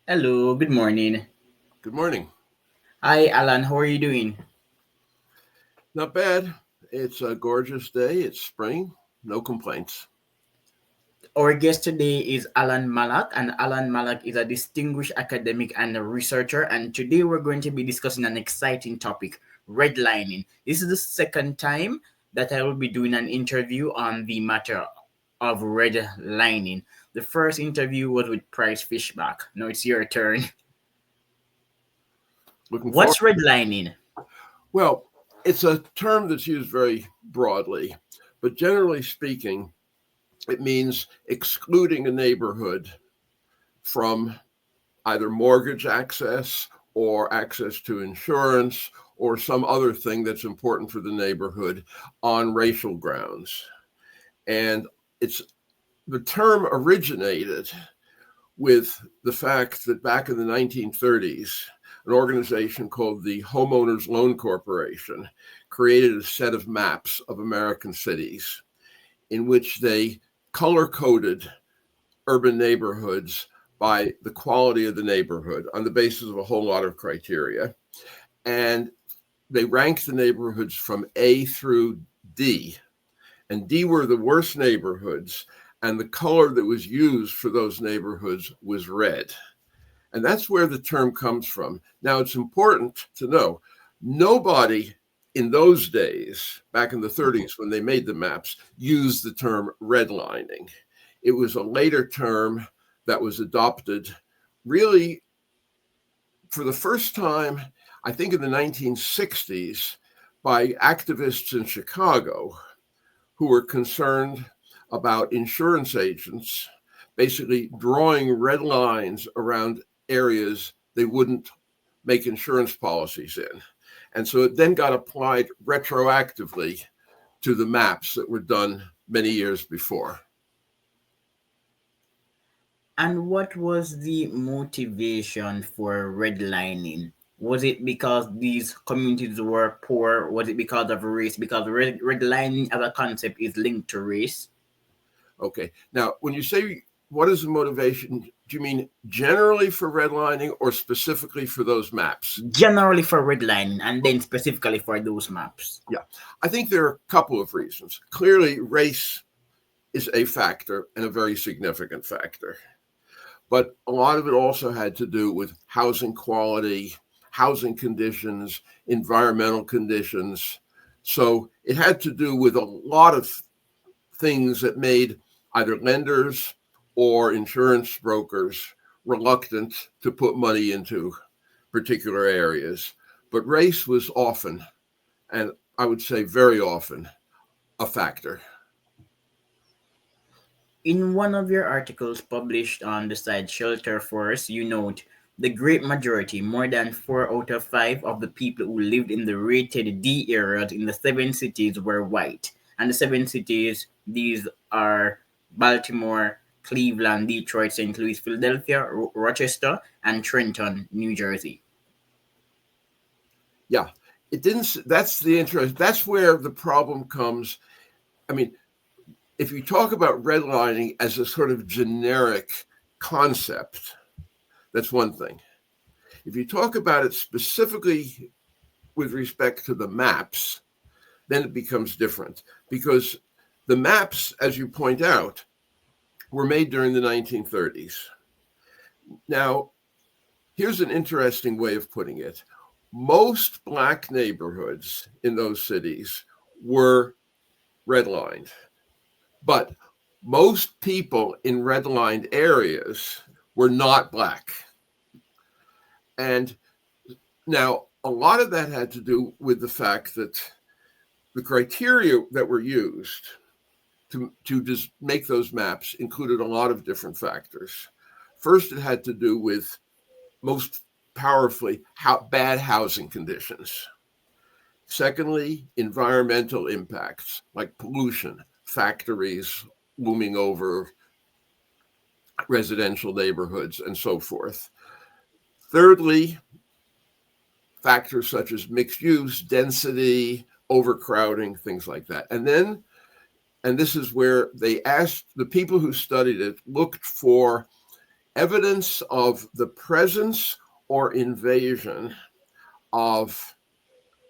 Hello, good morning. Good morning. Hi, Alan. How are you doing? Not bad. It's a gorgeous day. It's spring. No complaints. Our guest today is Alan Malak, and Alan Malak is a distinguished academic and a researcher. And today we're going to be discussing an exciting topic: redlining. This is the second time that I will be doing an interview on the matter of redlining. The first interview was with Price Fishback. Now it's your turn. Looking forward. What's redlining? Well, it's a term that's used very broadly, but generally speaking, it means excluding a neighborhood from either mortgage access or access to insurance or some other thing that's important for the neighborhood on racial grounds. And it's the term originated with the fact that back in the 1930s, an organization called the Homeowners Loan Corporation created a set of maps of American cities in which they color coded urban neighborhoods by the quality of the neighborhood on the basis of a whole lot of criteria. And they ranked the neighborhoods from A through D. And D were the worst neighborhoods, and the color that was used for those neighborhoods was red. And that's where the term comes from. Now, it's important to know nobody in those days, back in the 30s when they made the maps, used the term redlining. It was a later term that was adopted really for the first time, I think in the 1960s, by activists in Chicago who were concerned about insurance agents basically drawing red lines around areas they wouldn't make insurance policies in. And so it then got applied retroactively to the maps that were done many years before. And what was the motivation for redlining? Was it because these communities were poor? Was it because of race? Because redlining as a concept is linked to race. Okay. Now, when you say what is the motivation, do you mean generally for redlining or specifically for those maps? Generally for redlining, and then specifically for those maps. Yeah. I think there are a couple of reasons. Clearly, race is a factor and a very significant factor. But a lot of it also had to do with housing quality, housing conditions, environmental conditions. So it had to do with a lot of things that made either lenders or insurance brokers reluctant to put money into particular areas. But race was often, and I would say very often, a factor. In one of your articles published on the site Shelter Force, you note the great majority, more than 4 out of 5 of the people who lived in the rated D areas in the seven cities were white. And the seven cities, these are Baltimore, Cleveland, Detroit, St. Louis, Philadelphia, Rochester, and Trenton, New Jersey. Yeah, it didn't. That's the interest. That's where the problem comes. I mean, if you talk about redlining as a sort of generic concept, that's one thing. If you talk about it specifically with respect to the maps, then it becomes different because the maps, as you point out, were made during the 1930s. Now, here's an interesting way of putting it. Most black neighborhoods in those cities were redlined, but most people in redlined areas were not black. And now a lot of that had to do with the fact that the criteria that were used to just make those maps included a lot of different factors. First, it had to do with most powerfully how bad housing conditions. Secondly, environmental impacts like pollution, factories looming over residential neighborhoods, and so forth. Thirdly, factors such as mixed use, density, overcrowding, things like that. And then, and this is where they asked the people who studied it, looked for evidence of the presence or invasion of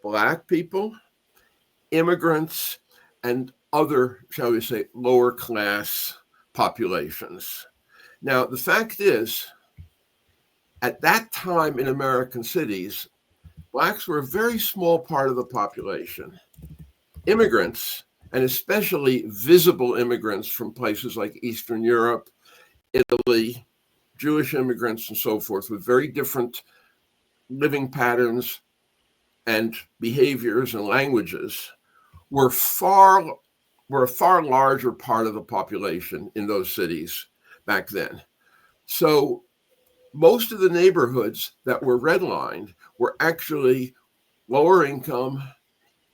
Black people, immigrants, and other, shall we say, lower class populations. Now, the fact is, at that time in American cities, Blacks were a very small part of the population. Immigrants, and especially visible immigrants from places like Eastern Europe, Italy, Jewish immigrants, and so forth, with very different living patterns and behaviors and languages, were a far larger part of the population in those cities back then. So most of the neighborhoods that were redlined were actually lower income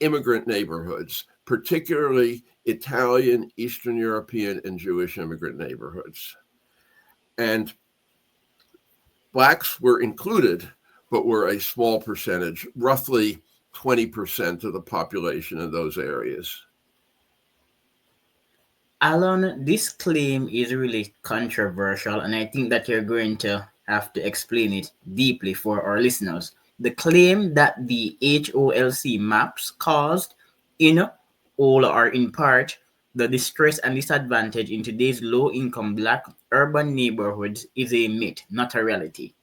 immigrant neighborhoods, particularly Italian, Eastern European, and Jewish immigrant neighborhoods. And Blacks were included, but were a small percentage, roughly 20% of the population in those areas. Alan, this claim is really controversial, and I think that you're going to have to explain it deeply for our listeners. The claim that the HOLC maps caused, in all or in part, the distress and disadvantage in today's low income black urban neighborhoods is a myth, not a reality.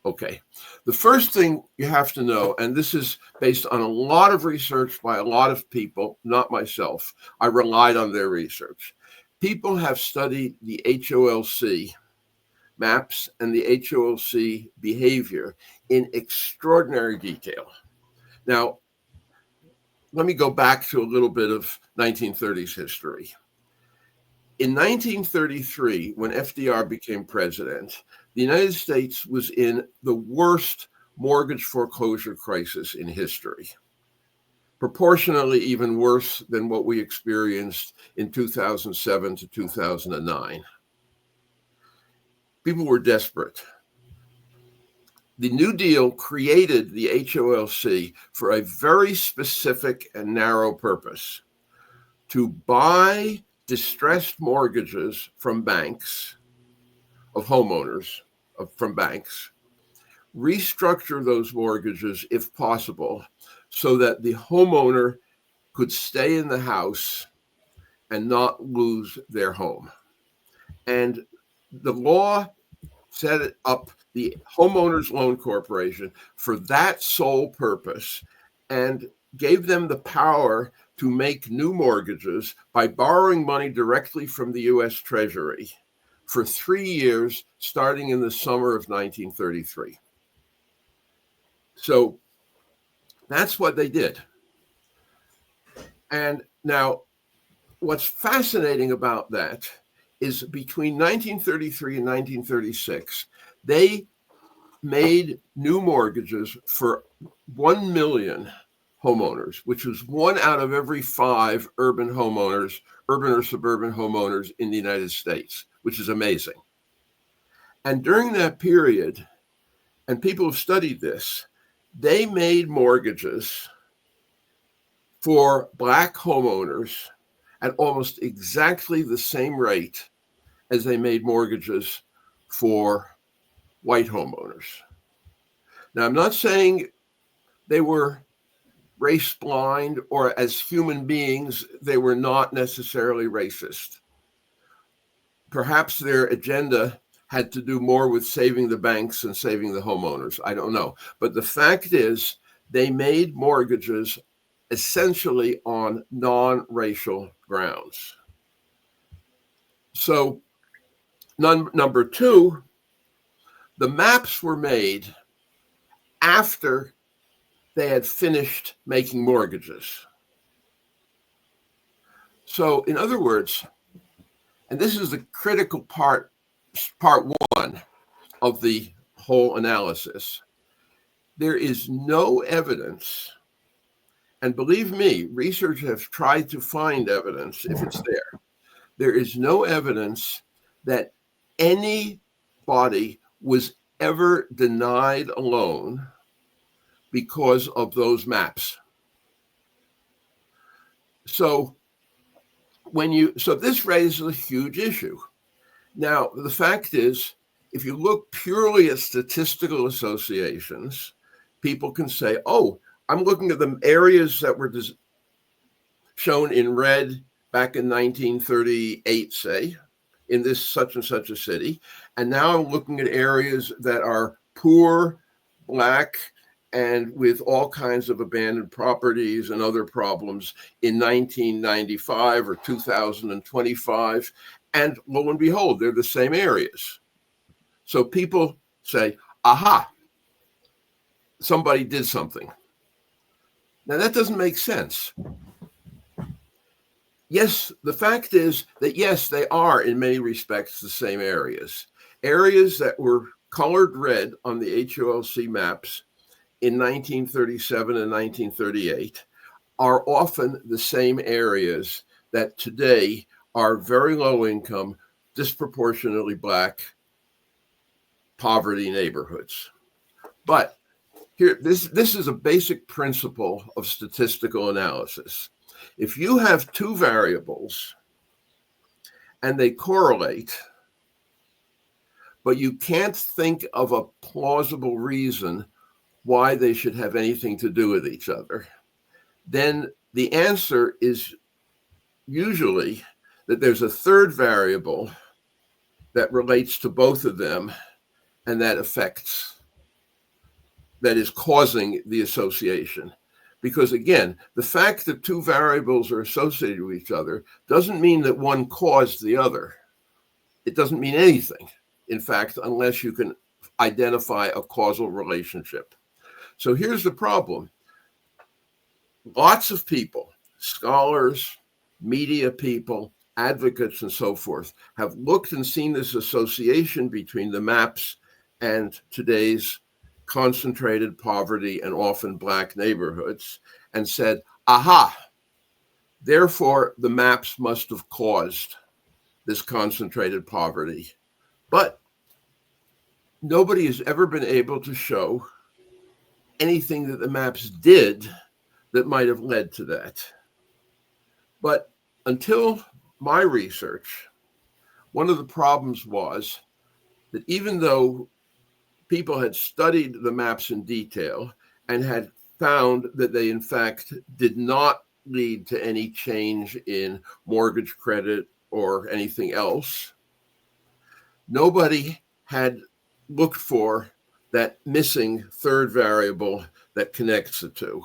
Okay. The first thing you have to know, and this is based on a lot of research by a lot of people, not myself, I relied on their research. People have studied the HOLC maps and the HOLC behavior in extraordinary detail. Now, let me go back to a little bit of 1930s history. In 1933, when FDR became president, the United States was in the worst mortgage foreclosure crisis in history, proportionally even worse than what we experienced in 2007 to 2009. People were desperate. The New Deal created the HOLC for a very specific and narrow purpose: to buy distressed mortgages from banks, of homeowners, from banks, restructure those mortgages if possible so that the homeowner could stay in the house and not lose their home. And the law set up the Homeowners Loan Corporation for that sole purpose and gave them the power to make new mortgages by borrowing money directly from the US Treasury for 3 years, starting in the summer of 1933. So that's what they did. And now, what's fascinating about that is between 1933 and 1936, they made new mortgages for 1 million homeowners, which was 1 out of every 5 urban homeowners, urban or suburban homeowners in the United States, which is amazing. And during that period, and people have studied this, they made mortgages for Black homeowners at almost exactly the same rate as they made mortgages for white homeowners. Now, I'm not saying they were race blind, or as human beings, they were not necessarily racist. Perhaps their agenda had to do more with saving the banks and saving the homeowners. I don't know. But the fact is, they made mortgages essentially on non-racial grounds. So, number two, the maps were made after they had finished making mortgages. So, in other words, and this is the critical part one of the whole analysis, there is no evidence, and believe me, researchers have tried to find evidence if it's there. There is no evidence that anybody was ever denied a loan because of those maps. So this raises a huge issue. Now, the fact is, if you look purely at statistical associations, people can say, oh, I'm looking at the areas that were shown in red back in 1938, say, in this such and such a city. And now I'm looking at areas that are poor, black, and with all kinds of abandoned properties and other problems in 1995 or 2025. And lo and behold, they're the same areas. So people say, aha, somebody did something. Now, that doesn't make sense. Yes, the fact is that, yes, they are in many respects the same areas. Areas that were colored red on the HOLC maps in 1937 and 1938 are often the same areas that today are very low income, disproportionately black poverty neighborhoods. But here, this is a basic principle of statistical analysis. If you have two variables and they correlate, but you can't think of a plausible reason why they should have anything to do with each other, then the answer is usually that there's a third variable that relates to both of them and that is causing the association. Because again, the fact that two variables are associated with each other doesn't mean that one caused the other. It doesn't mean anything, in fact, unless you can identify a causal relationship. So here's the problem. Lots of people, scholars, media people, advocates, and so forth, have looked and seen this association between the maps and today's concentrated poverty and often black neighborhoods and said, aha, therefore the maps must have caused this concentrated poverty. But nobody has ever been able to show anything that the maps did that might have led to that. But until my research, one of the problems was that even though people had studied the maps in detail and had found that they, in fact, did not lead to any change in mortgage credit or anything else, nobody had looked for that missing third variable that connects the two.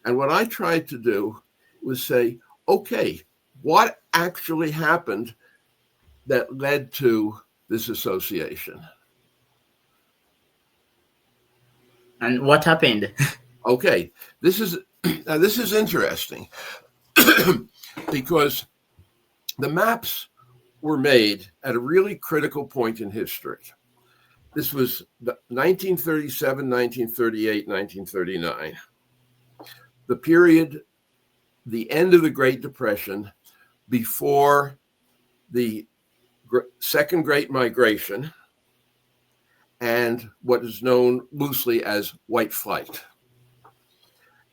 And what I tried to do was say, okay, what actually happened that led to this association? And what happened? Okay, this is interesting because the maps were made at a really critical point in history. This was 1937, 1938, 1939. The period, the end of the Great Depression, before the Second Great Migration, and what is known loosely as white flight.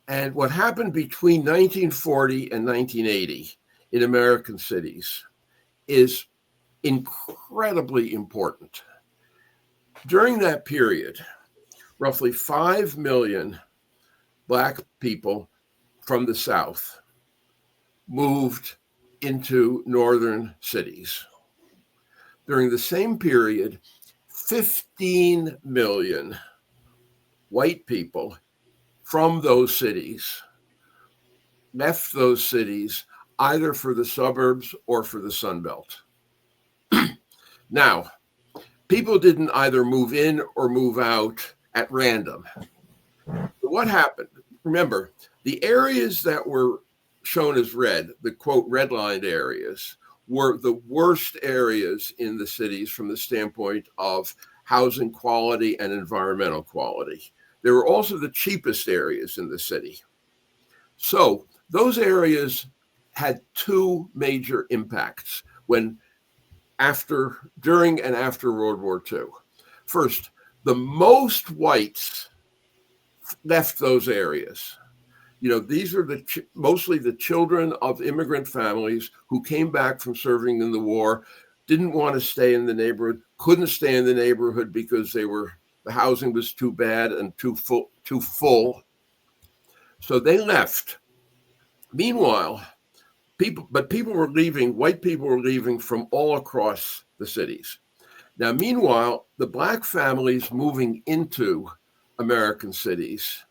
And what happened between 1940 and 1980 in American cities is incredibly important. During that period, roughly 5 million Black people from the South moved into northern cities. During the same period, 15 million white people from those cities left those cities either for the suburbs or for the Sun Belt. Now, people didn't either move in or move out at random. What happened? Remember, the areas that were shown as red, the quote redlined areas, were the worst areas in the cities from the standpoint of housing quality and environmental quality. They were also the cheapest areas in the city. So those areas had two major impacts during and after World War II. First, the most whites left those areas. These are mostly the children of immigrant families who came back from serving in the war, didn't want to stay in the neighborhood, couldn't stay in the neighborhood because the housing was too bad and too full. So they left. Meanwhile, people were leaving, white people were leaving from all across the cities. Now, meanwhile, the black families moving into American cities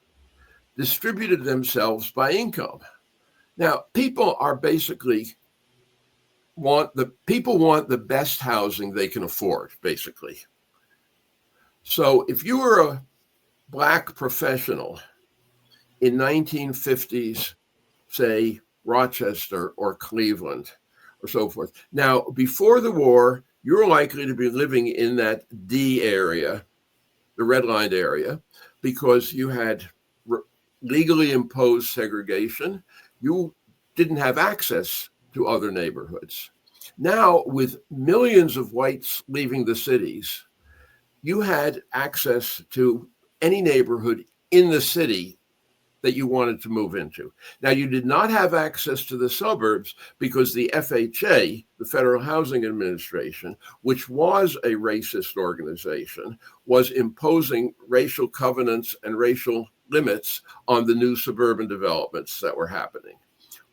distributed themselves by income. Now, people want the best housing they can afford, basically. So if you were a black professional in 1950s, say Rochester or Cleveland or so forth. Now, before the war, you're likely to be living in that D area, the redlined area, because you had legally imposed segregation. You didn't have access to other neighborhoods. Now, with millions of whites leaving the cities, you had access to any neighborhood in the city that you wanted to move into. Now, you did not have access to the suburbs because the FHA, the Federal Housing Administration, which was a racist organization, was imposing racial covenants and racial limits on the new suburban developments that were happening.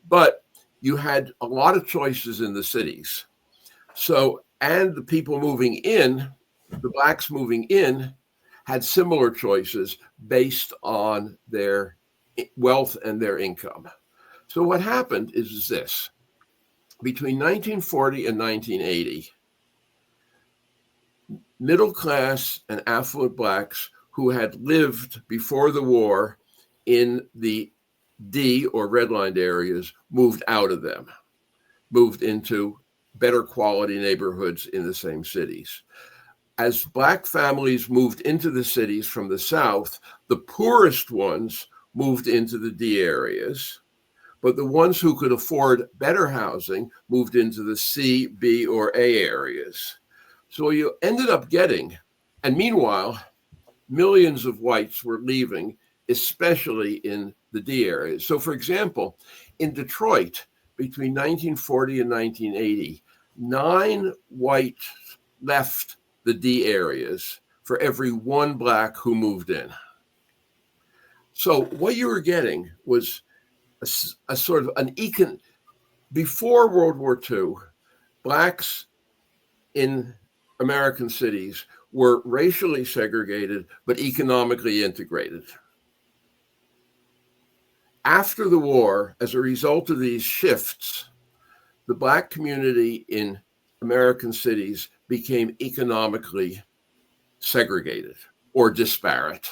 But you had a lot of choices in the cities. So, and the people moving in, the blacks moving in, had similar choices based on their wealth and their income. So what happened is this. Between 1940 and 1980, middle class and affluent blacks who had lived before the war in the D or redlined areas moved out of them, moved into better quality neighborhoods in the same cities. As black families moved into the cities from the South, the poorest ones moved into the D areas, but the ones who could afford better housing moved into the C, B, or A areas. So you ended up getting, and meanwhile, millions of whites were leaving, especially in the D areas. So, for example, in Detroit, between 1940 and 1980, 9 whites left the D areas for every 1 black who moved in. So what you were getting was a sort of before World War II, blacks in American cities were racially segregated, but economically integrated. After the war, as a result of these shifts, the black community in American cities became economically segregated or disparate.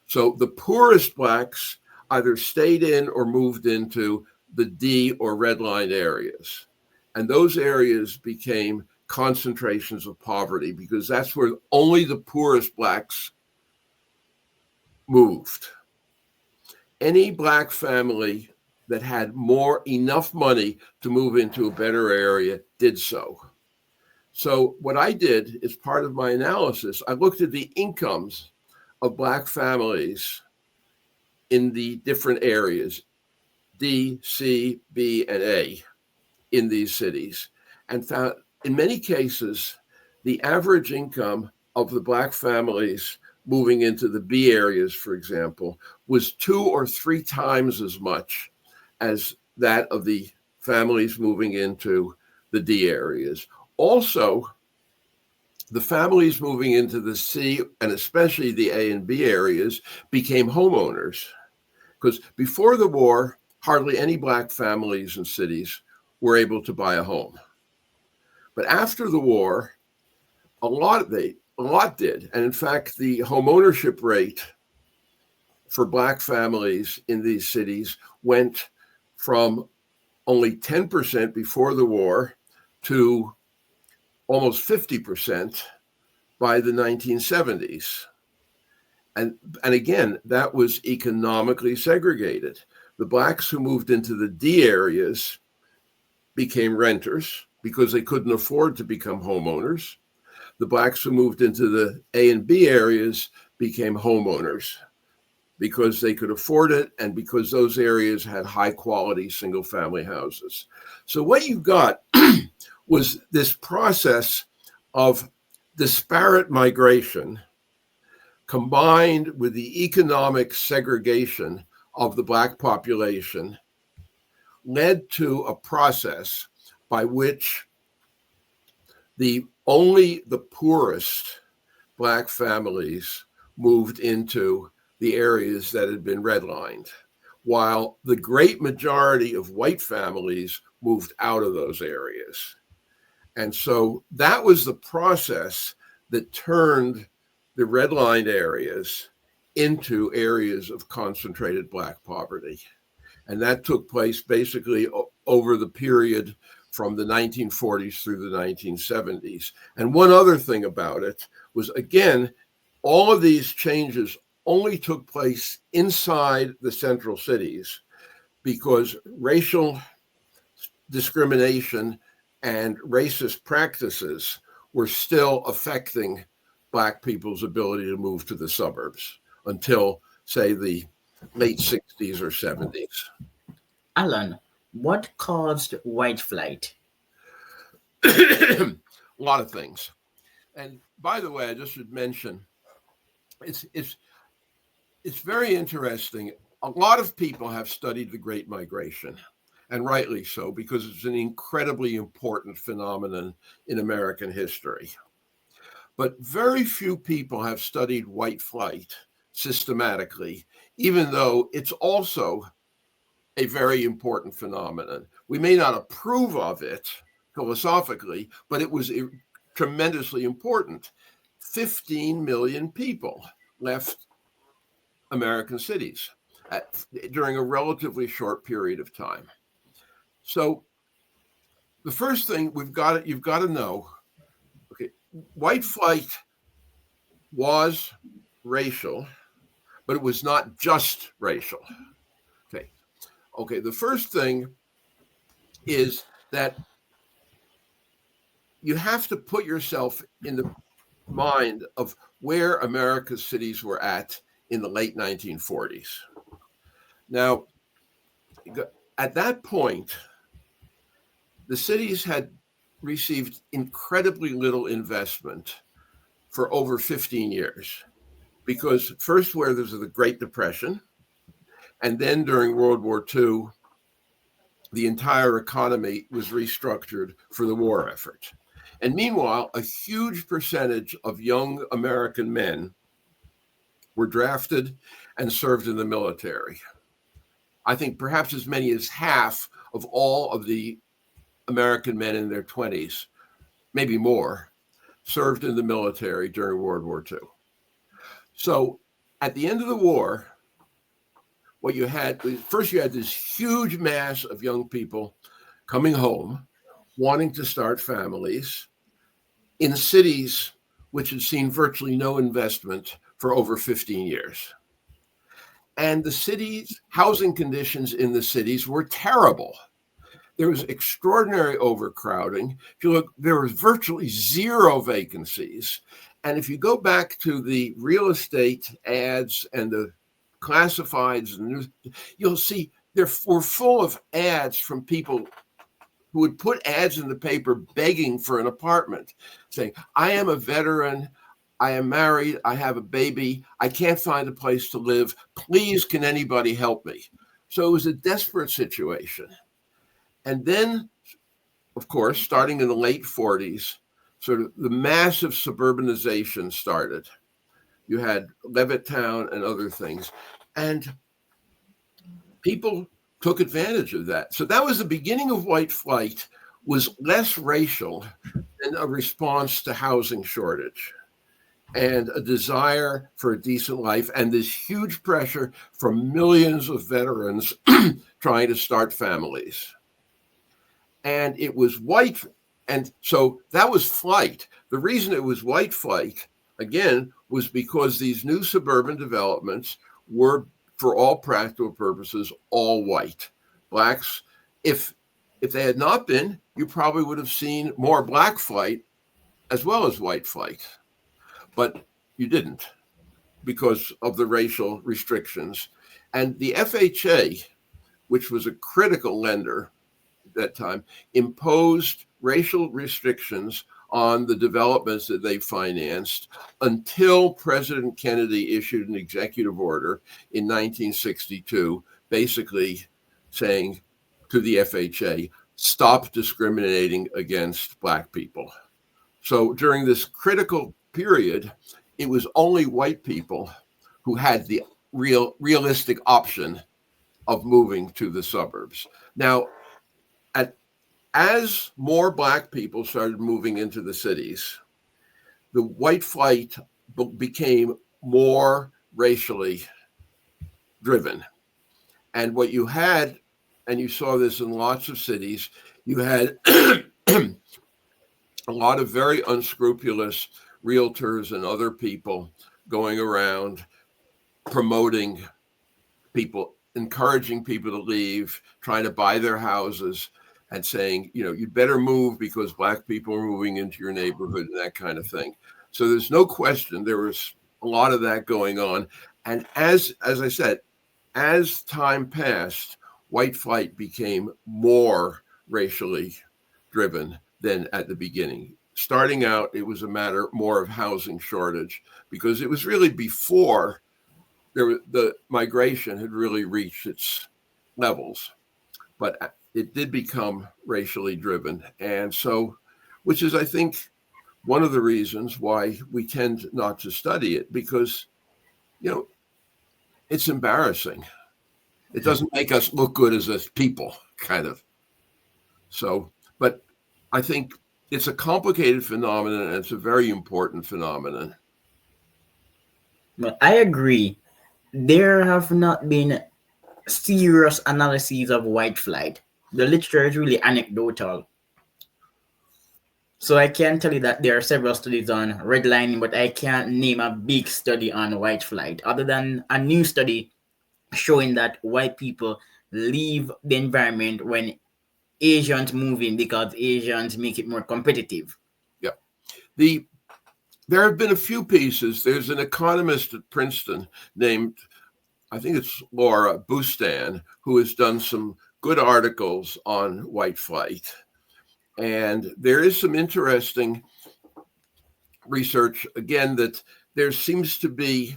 So the poorest blacks either stayed in or moved into the D or redlined areas. And those areas became concentrations of poverty because that's where only the poorest blacks moved. Any black family that had enough money to move into a better area did so. So what I did as part of my analysis, I looked at the incomes of black families in the different areas, D, C, B, and A, in these cities, and found in many cases, the average income of the black families moving into the B areas, for example, was 2 or 3 times as much as that of the families moving into the D areas. Also, the families moving into the C and especially the A and B areas became homeowners because before the war, hardly any black families in cities were able to buy a home. But after the war, a lot did. And in fact, the homeownership rate for black families in these cities went from only 10% before the war to almost 50% by the 1970s. And again, that was economically segregated. The blacks who moved into the D areas became renters because they couldn't afford to become homeowners. The blacks who moved into the A and B areas became homeowners because they could afford it and because those areas had high quality single family houses. So what you got was this process of disparate migration combined with the economic segregation of the Black population led to a process by which only the poorest Black families moved into the areas that had been redlined, while the great majority of white families moved out of those areas. And so that was the process that turned the redlined areas into areas of concentrated Black poverty. And that took place basically over the period from the 1940s through the 1970s. And one other thing about it was, again, all of these changes only took place inside the central cities because racial discrimination and racist practices were still affecting Black people's ability to move to the suburbs until, say, the late 60s or 70s. Alan, what caused white flight? A lot of things. And by the way, I just should mention, it's it's it's very interesting. A lot of people have studied the Great Migration, and rightly so, because it's an incredibly important phenomenon in American history. But very few people have studied white flight systematically, even though it's also a very important phenomenon. We may not approve of it philosophically, but it was tremendously important. 15 million people left American cities during a relatively short period of time. So the first thing you've got to know, okay, white flight was racial, but it was not just racial. Okay. Okay, the first thing is that you have to put yourself in the mind of where America's cities were at in the late 1940s. Now, at that point, the cities had received incredibly little investment for over 15 years because first where there was the Great Depression, and then during World War II, the entire economy was restructured for the war effort. And meanwhile, a huge percentage of young American men were drafted and served in the military. I think perhaps as many as half of all of the American men in their 20s, maybe more, served in the military during World War II. So at the end of the war, what you had was first you had this huge mass of young people coming home, wanting to start families in cities which had seen virtually no investment for over 15 years. And the cities, housing conditions in the cities were terrible. There was extraordinary overcrowding. If you look, there was virtually zero vacancies. And if you go back to the real estate ads and the classifieds, and you'll see they were full of ads from people who would put ads in the paper begging for an apartment, saying, I am a veteran, I am married, I have a baby, I can't find a place to live. Please, can anybody help me? So it was a desperate situation. And then, of course, starting in the late 40s, sort of the massive suburbanization started. You had Levittown and other things. And people took advantage of that. So that was the beginning of white flight, was less racial than a response to housing shortage and a desire for a decent life and this huge pressure from millions of veterans trying to start families. And it was white. And so that was flight. The reason it was white flight, again, was because these new suburban developments were, for all practical purposes, all white. Blacks, if they had not been, you probably would have seen more black flight as well as white flight. But you didn't because of the racial restrictions. And the FHA, which was a critical lender at that time, imposed racial restrictions on the developments that they financed until President Kennedy issued an executive order in 1962, basically saying to the FHA, stop discriminating against Black people. So during this critical period, it was only white people who had the realistic option of moving to the suburbs. Now, as more Black people started moving into the cities, the white flight became more racially driven. And what you had, and you saw this in lots of cities, you had a lot of very unscrupulous realtors and other people going around promoting people, encouraging people to leave, trying to buy their houses, and saying, you'd better move because Black people are moving into your neighborhood and that kind of thing. So there's no question there was a lot of that going on. And as I said, as time passed, white flight became more racially driven than at the beginning. Starting out, it was a matter more of housing shortage, because it was really before the migration had really reached its levels. But it did become racially driven. And so, which is, I think, one of the reasons why we tend not to study it, because, it's embarrassing. It doesn't make us look good as a people, kind of. So, but I think it's a complicated phenomenon, and it's a very important phenomenon. But I agree. There have not been serious analyses of white flight. The literature is really anecdotal. So I can tell you that there are several studies on redlining, but I can't name a big study on white flight other than a new study showing that white people leave the environment when Asians move in because Asians make it more competitive. Yeah. There have been a few pieces. There's an economist at Princeton named, I think it's Laura Bustan, who has done some good articles on white flight. And there is some interesting research, again, that there seems to be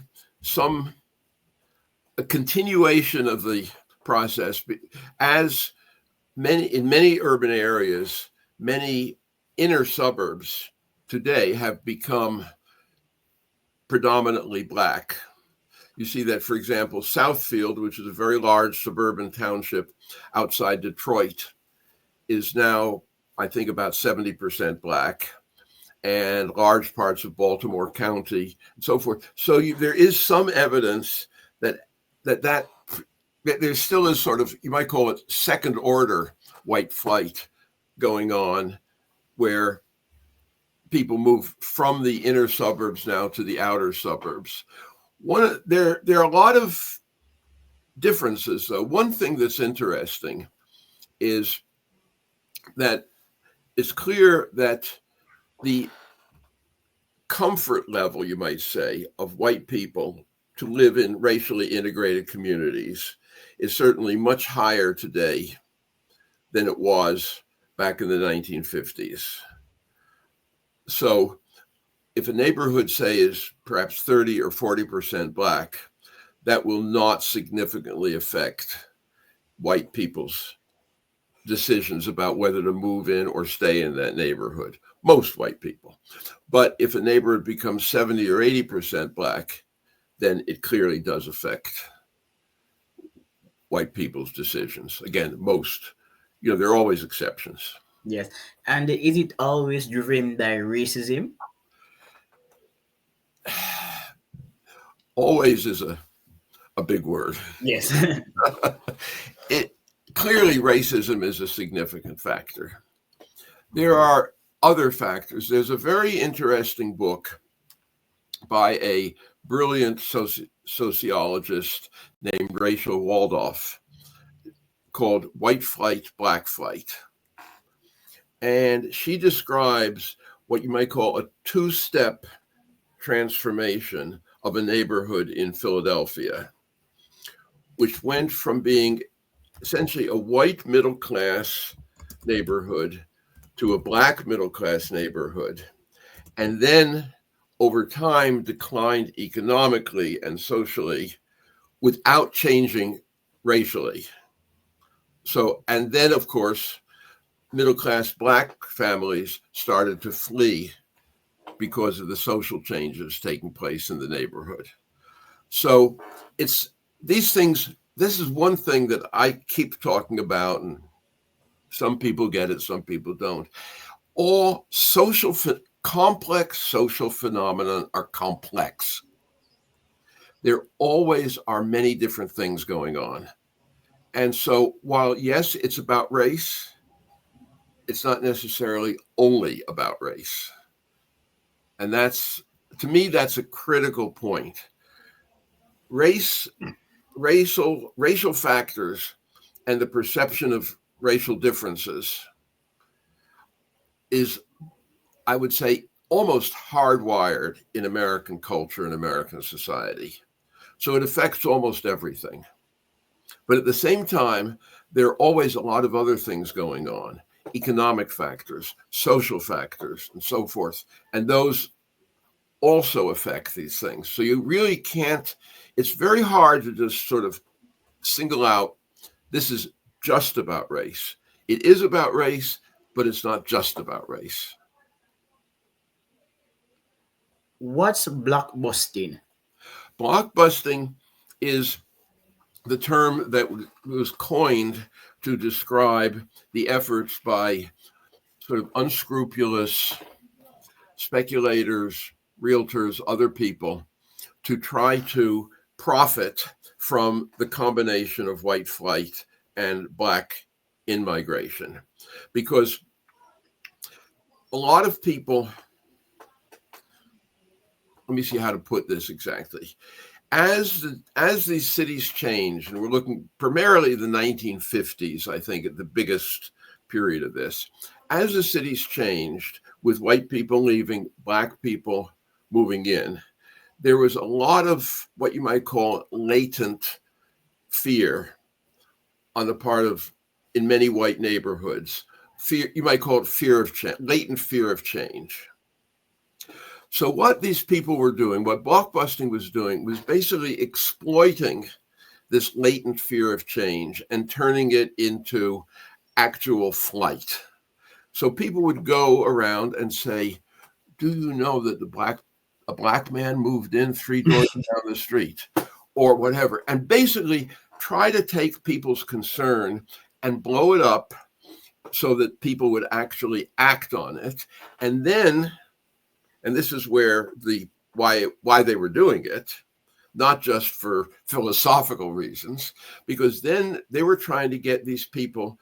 a continuation of the process, as in many urban areas, many inner suburbs today have become predominantly Black. You see that, for example, Southfield, which is a very large suburban township outside Detroit, is now, I think, about 70% Black, and large parts of Baltimore County and so forth. So there is some evidence that there still is sort of, you might call it second order white flight going on, where people move from the inner suburbs now to the outer suburbs. There are a lot of differences, though. One thing that's interesting is that it's clear that the comfort level, you might say, of white people to live in racially integrated communities is certainly much higher today than it was back in the 1950s. So if a neighborhood, say, is perhaps 30 or 40% Black, that will not significantly affect white people's decisions about whether to move in or stay in that neighborhood, most white people. But if a neighborhood becomes 70 or 80% Black, then it clearly does affect white people's decisions. Again, most, there are always exceptions. Yes. And is it always driven by racism? Always is a big word. Yes. Clearly, racism is a significant factor. There are other factors. There's a very interesting book by a brilliant sociologist named Rachel Waldoff called White Flight, Black Flight. And she describes what you might call a two-step transformation of a neighborhood in Philadelphia, which went from being essentially a white middle-class neighborhood to a black middle class neighborhood, and then over time declined economically and socially without changing racially. So, and then of course, middle class black families started to flee because of the social changes taking place in the neighborhood. So it's these things. This is one thing that I keep talking about, and some people get it, some people don't. All complex social phenomena are complex. There always are many different things going on. And so while, yes, it's about race, it's not necessarily only about race. And that's, to me, that's a critical point. Race, racial factors and the perception of racial differences is, I would say, almost hardwired in American culture and American society. So it affects almost everything. But at the same time, there are always a lot of other things going on, economic factors, social factors, and so forth. And those also affect these things. So you really can't, it's very hard to just sort of single out this is just about race. It is about race, but it's not just about race. What's blockbusting? Blockbusting is the term that was coined to describe the efforts by sort of unscrupulous speculators, realtors, other people to try to profit from the combination of white flight and black in migration. Because a lot of people, let me see how to put this exactly. As these cities change, and we're looking primarily the 1950s, I think, at the biggest period of this. As the cities changed, with white people leaving, black people moving in, there was a lot of what you might call latent fear on the part of, in many white neighborhoods. Fear, you might call it fear of change, latent fear of change. So what these people were doing, what blockbusting was doing, was basically exploiting this latent fear of change and turning it into actual flight. So people would go around and say, "Do you know that a black man moved in 3 doors down the street?" Or whatever, and basically try to take people's concern and blow it up so that people would actually act on it, and then, and this is where the why they were doing it, not just for philosophical reasons, because then they were trying to get these people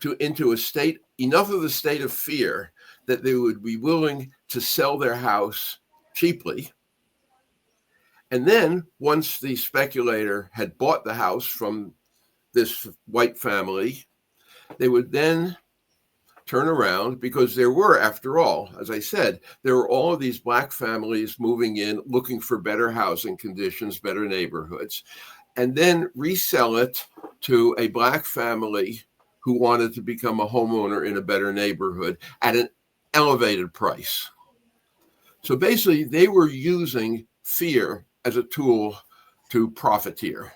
to into a state, enough of a state of fear that they would be willing to sell their house cheaply. And then once the speculator had bought the house from this white family, they would then turn around, because there were, after all, as I said, there were all of these black families moving in, looking for better housing conditions, better neighborhoods, and then resell it to a black family who wanted to become a homeowner in a better neighborhood at an elevated price. So basically, they were using fear as a tool to profiteer.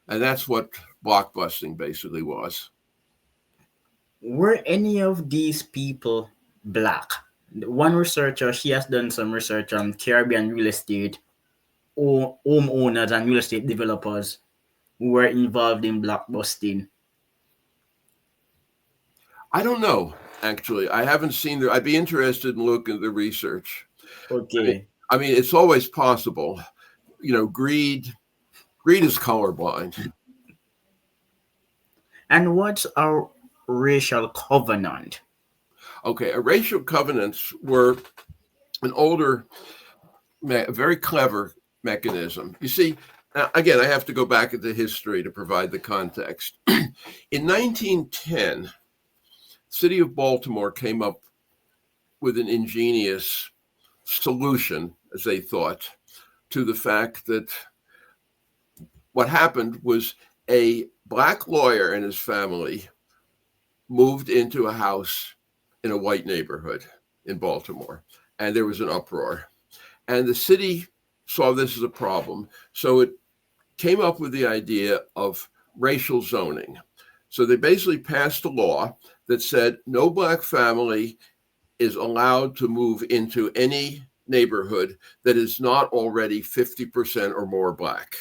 And that's what blockbusting basically was. Were any of these people black? One researcher, she has done some research on Caribbean real estate, homeowners and real estate developers who were involved in blockbusting. I don't know, actually. I haven't seen the, I'd be interested in looking at the research. I mean, Okay. I mean, it's always possible. You know, greed is colorblind. And what's our racial covenant? Okay, racial covenants were an older, very clever mechanism. You see, again, I have to go back into history to provide the context. In 1910, city of Baltimore came up with an ingenious solution, as they thought, to the fact that what happened was a black lawyer and his family moved into a house in a white neighborhood in Baltimore, and there was an uproar. And the city saw this as a problem. So it came up with the idea of racial zoning. So they basically passed a law that said no black family is allowed to move into any neighborhood that is not already 50% or more black.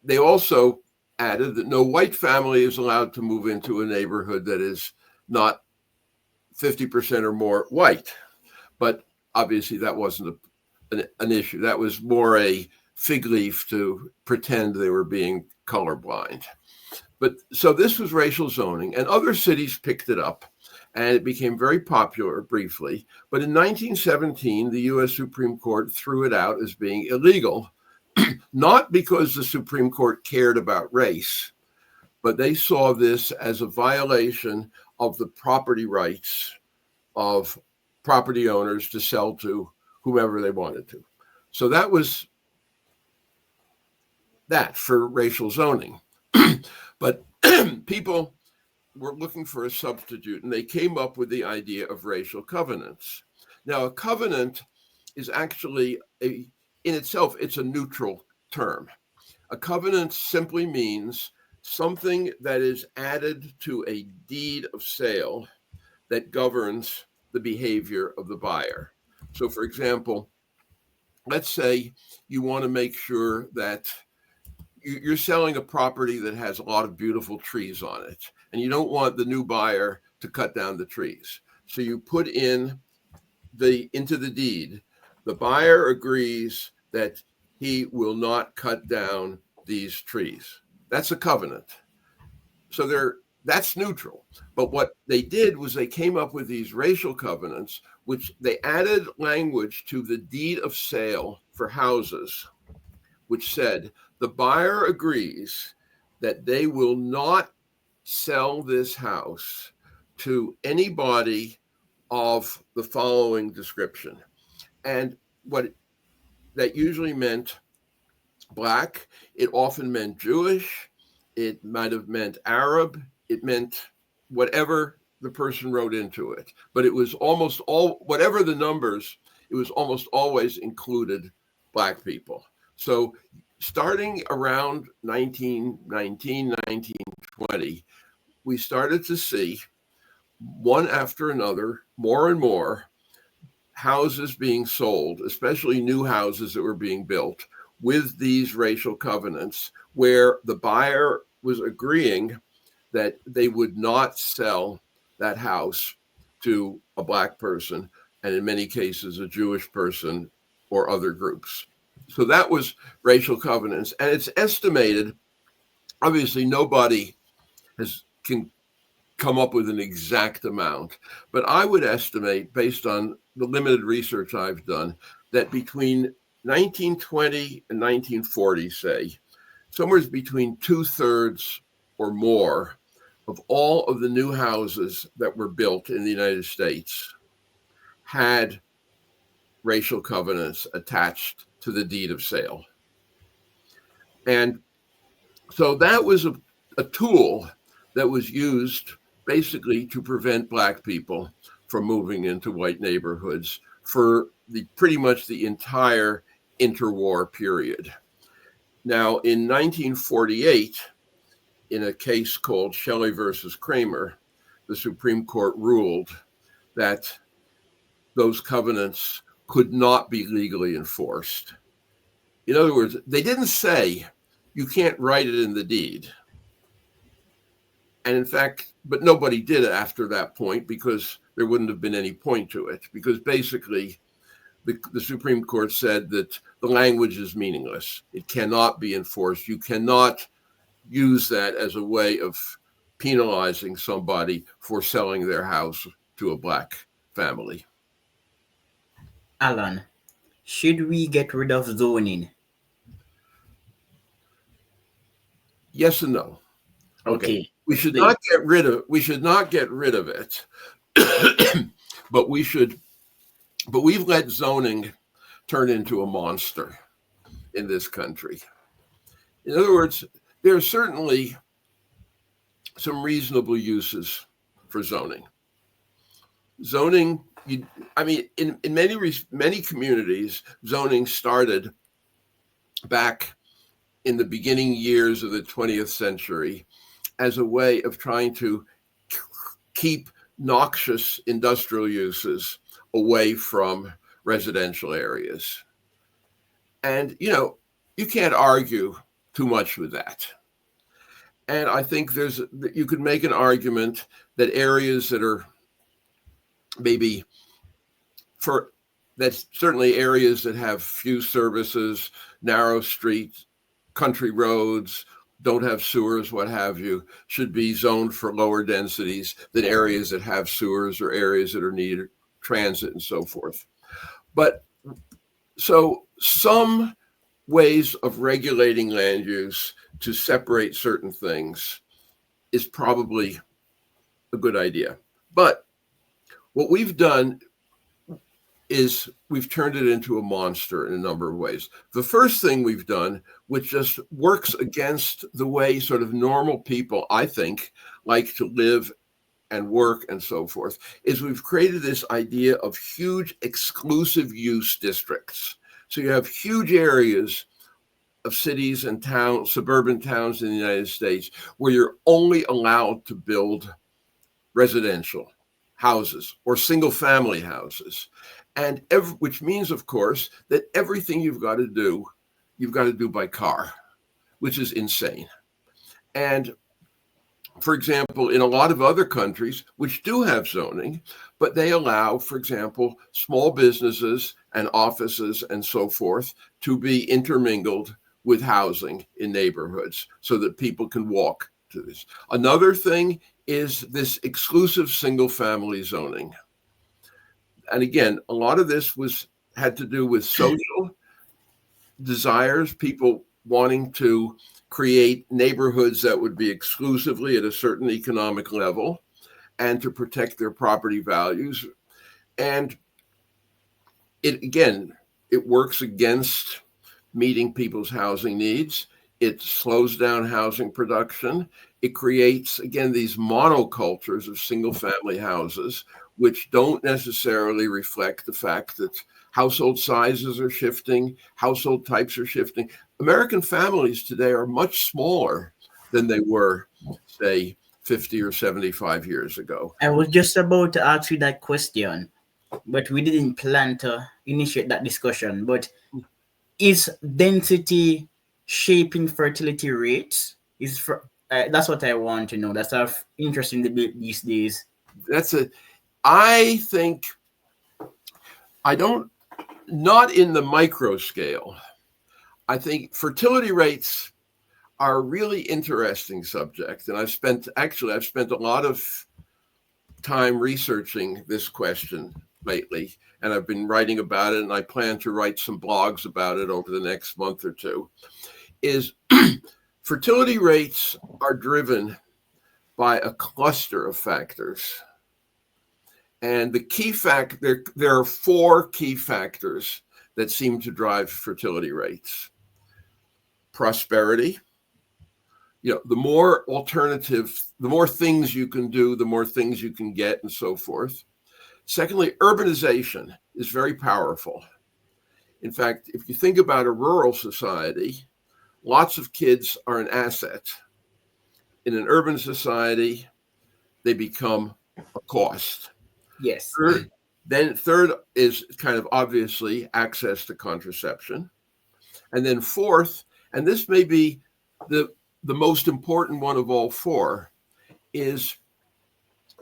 They also added that no white family is allowed to move into a neighborhood that is not 50% or more white. But obviously, that wasn't an issue. That was more a fig leaf to pretend they were being colorblind. But so this was racial zoning, and other cities picked it up, and it became very popular briefly. But in 1917, the US Supreme Court threw it out as being illegal, not because the Supreme Court cared about race, but they saw this as a violation of the property rights of property owners to sell to whomever they wanted to. So that was that for racial zoning. But people were looking for a substitute, and they came up with the idea of racial covenants. Now, a covenant is actually in itself, it's a neutral term. A covenant simply means something that is added to a deed of sale that governs the behavior of the buyer. So, for example, let's say you want to make sure that you're selling a property that has a lot of beautiful trees on it, and you don't want the new buyer to cut down the trees. So you put into the deed, the buyer agrees that he will not cut down these trees. That's a covenant. So that's neutral. But what they did was they came up with these racial covenants, which they added language to the deed of sale for houses, which said the buyer agrees that they will not sell this house to anybody of the following description. And what that usually meant black, it often meant Jewish, it might have meant Arab, it meant whatever the person wrote into it. But it was almost whatever the numbers, it was almost always included black people. So starting around 1919, 1920, we started to see one after another, more and more houses being sold, especially new houses that were being built with these racial covenants, where the buyer was agreeing that they would not sell that house to a black person, and in many cases, a Jewish person or other groups. So that was racial covenants. And it's estimated, obviously, nobody can come up with an exact amount, but I would estimate, based on the limited research I've done, that between 1920 and 1940, say, somewhere between 2/3 or more of all of the new houses that were built in the United States had racial covenants attached to the deed of sale. And so that was a tool that was used basically to prevent black people from moving into white neighborhoods for pretty much the entire interwar period. Now, in 1948, in a case called Shelley versus Kramer, the Supreme Court ruled that those covenants could not be legally enforced. In other words, they didn't say you can't write it in the deed. And in fact, but nobody did it after that point, because there wouldn't have been any point to it, because basically the Supreme Court said that the language is meaningless. It cannot be enforced. You cannot use that as a way of penalizing somebody for selling their house to a black family. Alan, should we get rid of zoning? Yes and no. Okay. Okay, We should explain. not get rid of it. but we've let zoning turn into a monster in this country. In other words, there are certainly some reasonable uses for zoning. zoning, in many communities, zoning started back in the beginning years of the 20th century as a way of trying to keep noxious industrial uses away from residential areas. And, you can't argue too much with that. And I think you could make an argument that areas that are maybe for that's certainly areas that have few services, narrow streets, country roads, don't have sewers, what have you, should be zoned for lower densities than areas that have sewers or areas that are needed transit and so forth. But so some ways of regulating land use to separate certain things is probably a good idea. But what we've done is we've turned it into a monster in a number of ways. The first thing we've done, which just works against the way sort of normal people, I think, like to live and work and so forth, is we've created this idea of huge exclusive use districts. So you have huge areas of cities and towns, suburban towns in the United States, where you're only allowed to build residential houses or single family houses. And which means, of course, that everything you've got to do by car, which is insane. And for example, in a lot of other countries, which do have zoning, but they allow, for example, small businesses and offices and so forth to be intermingled with housing in neighborhoods so that people can walk to this. Another thing is this exclusive single family zoning. And again, a lot of this had to do with social desires, people wanting to create neighborhoods that would be exclusively at a certain economic level and to protect their property values. And it works against meeting people's housing needs. It slows down housing production. It creates, again, these monocultures of single family houses, which don't necessarily reflect the fact that household sizes are shifting, household types are shifting. American families today are much smaller than they were, say, 50 or 75 years ago. I was just about to ask you that question, but we didn't plan to initiate that discussion. But is density shaping fertility rates? That's what I want to know. That's an interesting debate these days. I think, not in the micro scale. I think fertility rates are a really interesting subject. And I've spent a lot of time researching this question lately, and I've been writing about it, and I plan to write some blogs about it over the next month or two. Is fertility rates are driven by a cluster of factors. And the key there are four key factors that seem to drive fertility rates. Prosperity. The more the more things you can do, the more things you can get, and so forth. Secondly, urbanization is very powerful. In fact, if you think about a rural society, lots of kids are an asset. In an urban society, they become a cost. Yes. Third is kind of obviously access to contraception. And then fourth, and this may be the most important one of all four, is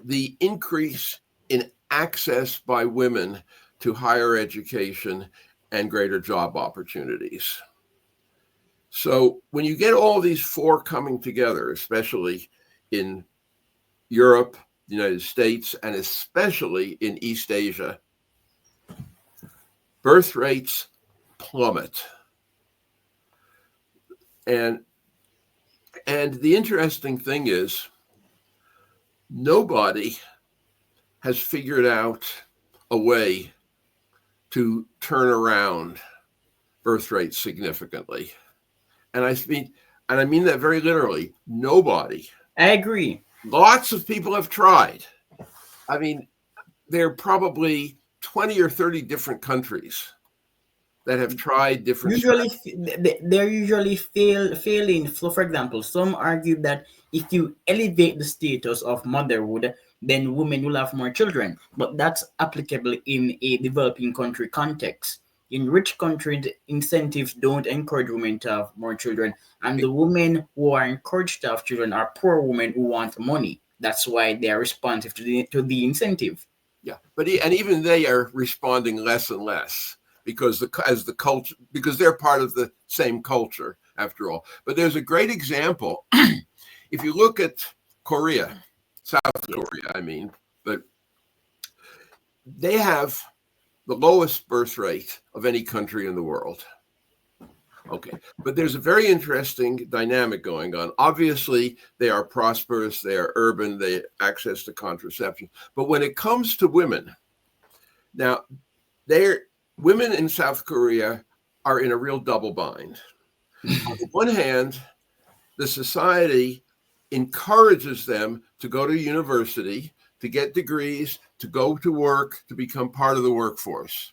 the increase in access by women to higher education and greater job opportunities. So when you get all these four coming together, especially in Europe, the United States, and especially in East Asia, birth rates plummet. And the interesting thing is, nobody has figured out a way to turn around birth rates significantly. And I mean that very literally. Nobody. I agree. Lots of people have tried. I mean, there are probably 20 or 30 different countries that have tried different Usually strategies. they're usually failing. So for example, some argue that if you elevate the status of motherhood, then women will have more children, but that's applicable in a developing country context. In rich countries, incentives don't encourage women to have more children, and the women who are encouraged to have children are poor women who want money. That's why they are responsive to the incentive. Yeah, but and even they are responding less and less because as the culture, because they're part of the same culture after all. But there's a great example. If you look at Korea, South Yes. Korea, I mean, but they have the lowest birth rate of any country in the world. Okay, but there's a very interesting dynamic going on. Obviously, they are prosperous, they are urban, they have access to contraception. But when it comes to women, now they're women in South Korea are in a real double bind. On the one hand, the society encourages them to go to university, to get degrees, to go to work, to become part of the workforce.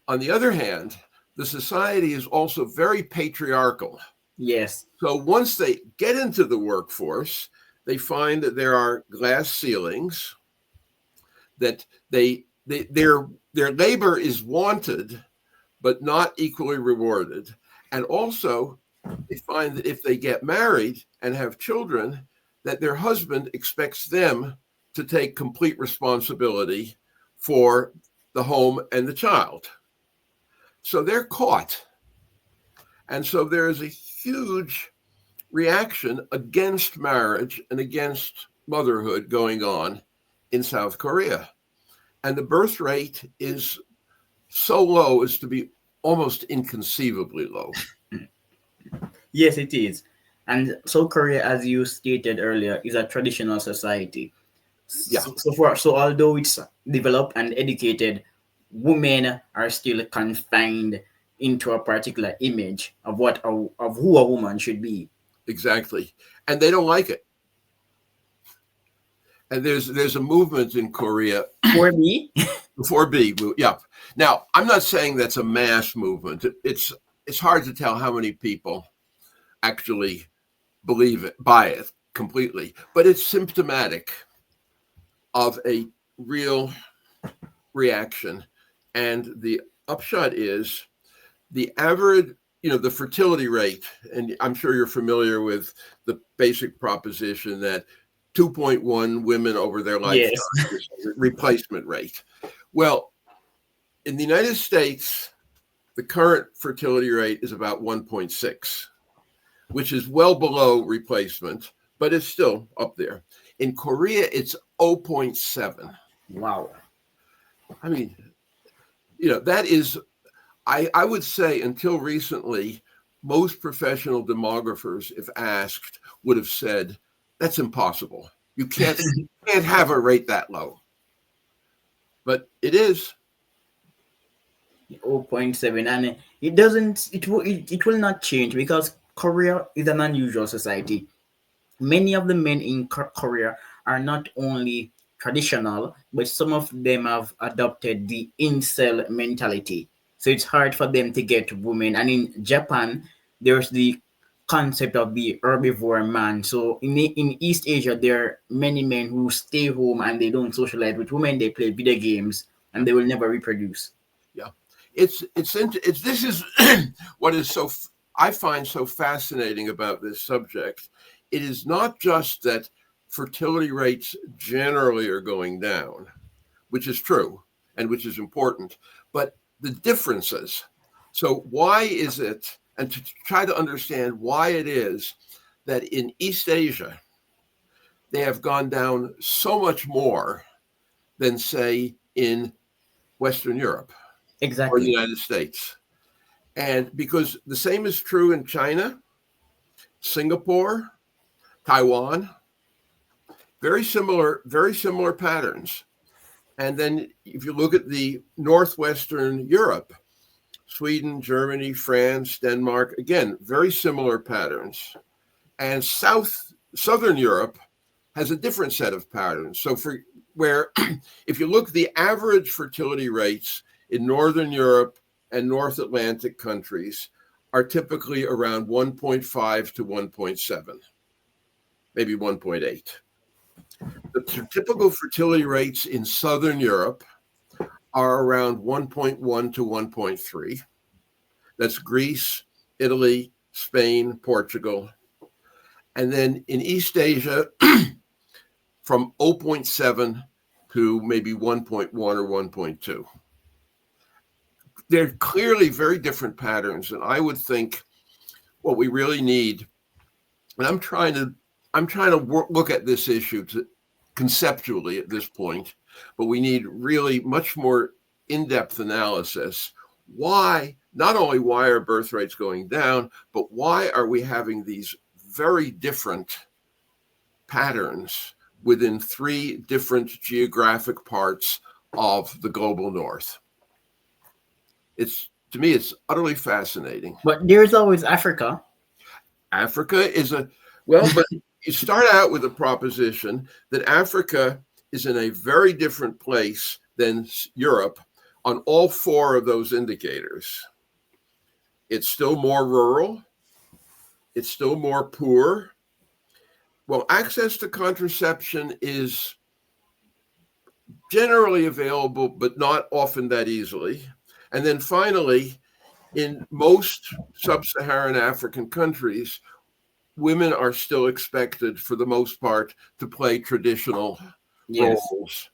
On the other hand, the society is also very patriarchal. Yes. So once they get into the workforce, they find that there are glass ceilings, that their labor is wanted but not equally rewarded. And also, they find that if they get married and have children, that their husband expects them to take complete responsibility for the home and the child. So they're caught. And so there is a huge reaction against marriage and against motherhood going on in South Korea. And the birth rate is so low as to be almost inconceivably low. Yes, it is. And South Korea, as you stated earlier, is a traditional society. Yeah, So although it's developed and educated, women are still confined into a particular image of of who a woman should be. exactly. And they don't like it. And there's a movement in Korea. For me, Before B, yeah. Now, I'm not saying that's a mass movement. It's hard to tell how many people actually believe it, buy it completely, but it's symptomatic of a real reaction. And the upshot is the average, the fertility rate, and I'm sure you're familiar with the basic proposition that 2.1 women over their lifetime yes. is the replacement rate. Well, in the United States, the current fertility rate is about 1.6, which is well below replacement, but it's still up there. In Korea, it's zero point 0.7. Wow. I mean, that is, I would say until recently, most professional demographers, if asked, would have said, that's impossible. You can't have a rate that low. But it is. 0.7, and it doesn't it will not change because Korea is an unusual society. Many of the men in Korea are not only traditional, but some of them have adopted the incel mentality. So it's hard for them to get women. And in Japan, there's the concept of the herbivore man. So in East Asia, there are many men who stay home and they don't socialize with women. They play video games and they will never reproduce. Yeah. It's this is what is I find so fascinating about this subject. It is not just that fertility rates generally are going down, which is true and which is important, but the differences. So why is it, and to try to understand why it is that in East Asia they have gone down so much more than say in Western Europe or the Exactly. United States. And because the same is true in China, Singapore, Taiwan, very similar patterns. And then if you look at the Northwestern Europe, Sweden, Germany, France, Denmark, again, very similar patterns. And Southern Europe, has a different set of patterns. So for where if you look, the average fertility rates in Northern Europe and North Atlantic countries are typically around 1.5 to 1.7, maybe 1.8. The typical fertility rates in Southern Europe are around 1.1 to 1.3. That's Greece, Italy, Spain, Portugal. And then in East Asia, from zero point 0.7 to maybe 1.1 or 1.2. They're clearly very different patterns. And I would think what we really need, and I'm trying to look at this issue conceptually at this point, but we need really much more in-depth analysis. Why, not only why are birth rates going down, but why are we having these very different patterns within three different geographic parts of the global north? To me, it's utterly fascinating. But there's always Africa. Africa is but you start out with a proposition that Africa is in a very different place than Europe on all four of those indicators. It's still more rural. It's still more poor. Well, access to contraception is generally available, but not often that easily. And then finally, in most sub-Saharan African countries, women are still expected, for the most part, to play traditional Yes. roles